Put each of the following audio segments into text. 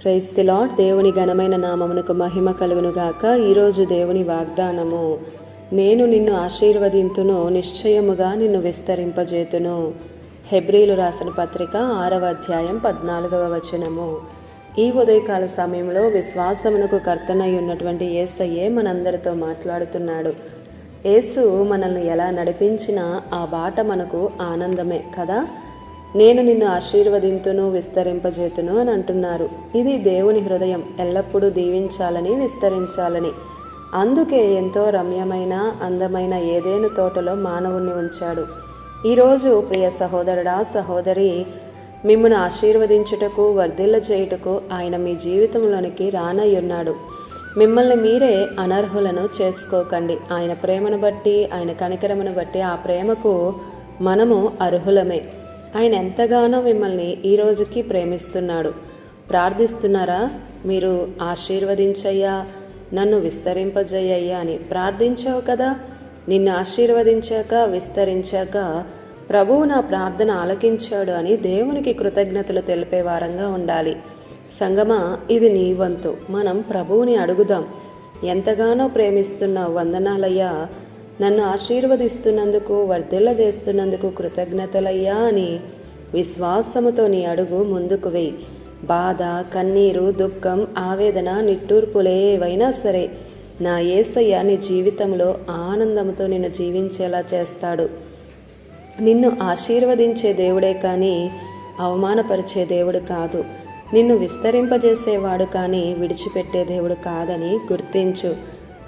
Praise the lord. దేవుని ఘనమైన నామమునకు మహిమ కలుగునుగాక. ఈరోజు దేవుని వాగ్దానము, నేను నిన్ను ఆశీర్వదింతును, నిశ్చయముగా నిన్ను విస్తరింపజేతును. హెబ్రీలు రాసిన పత్రిక 6వ అధ్యాయం 14వ వచనము. ఈ ఉదయకాల సమయంలో విశ్వాసమునకు కర్తనై ఉన్నటువంటి యేసయ్యే మనందరితో మాట్లాడుతున్నాడు. యేసు మనల్ని ఎలా నడిపించినా ఆ బాట మనకు ఆనందమే కదా. నేను నిన్ను ఆశీర్వదింతును, విస్తరింపజేతును అని అంటున్నారు. ఇది దేవుని హృదయం, ఎల్లప్పుడూ దీవించాలని, విస్తరించాలని. అందుకే ఎంతో రమ్యమైన, అందమైన ఏదేను తోటలో మానవుణ్ణి ఉంచాడు. ఈరోజు ప్రియ సహోదరుడా, సహోదరి, మిమ్మల్ని ఆశీర్వదించుటకు, వర్ధిల్ల చేయుటకు ఆయన మీ జీవితంలోనికి రానయ్యున్నాడు. మిమ్మల్ని మీరే అనర్హులను చేసుకోకండి. ఆయన ప్రేమను బట్టి, ఆయన కనికరమును బట్టి ఆ ప్రేమకు మనము అర్హులమే. ఆయన ఎంతగానో మిమ్మల్ని ఈ రోజుకి ప్రేమిస్తున్నాడు. ప్రార్థిస్తున్నారా? మీరు ఆశీర్వదించయ్యా, నన్ను విస్తరింపజేయ్యా అని ప్రార్థించావు కదా. నిన్ను ఆశీర్వదించాక, విస్తరించాక ప్రభువు నా ప్రార్థన ఆలకించాడు అని దేవునికి కృతజ్ఞతలు తెలిపే వారంగా ఉండాలి. సంగమా, ఇది నీ వంతు. మనం ప్రభువుని అడుగుదాం. ఎంతగానో ప్రేమిస్తున్నావు, వందనాలయ్యా, నన్ను ఆశీర్వదిస్తున్నందుకు, వర్ధిల్ల చేస్తున్నందుకు కృతజ్ఞతలయ్యా అని విశ్వాసముతో నీ అడుగు ముందుకు వేయి. బాధ, కన్నీరు, దుఃఖం, ఆవేదన, నిట్టూర్పులే ఏవైనా సరే నా యేసయ్య నీ జీవితంలో ఆనందంతో నిన్ను జీవించేలా చేస్తాడు. నిన్ను ఆశీర్వదించే దేవుడే కానీ అవమానపరిచే దేవుడు కాదు. నిన్ను విస్తరింపజేసేవాడు కానీ విడిచిపెట్టే దేవుడు కాదని గుర్తించు.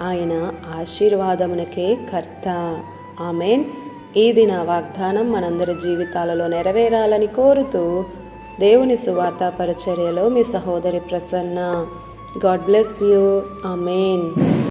ఆయన ఆశీర్వాదమునకే కర్త. ఆమేన్. ఈ దిన వాగ్దానం మనందరి జీవితాలలో నెరవేరాలని కోరుతూ దేవుని సువార్త పరిచర్యలో మీ సహోదరి Prasanna. God bless you. Amen.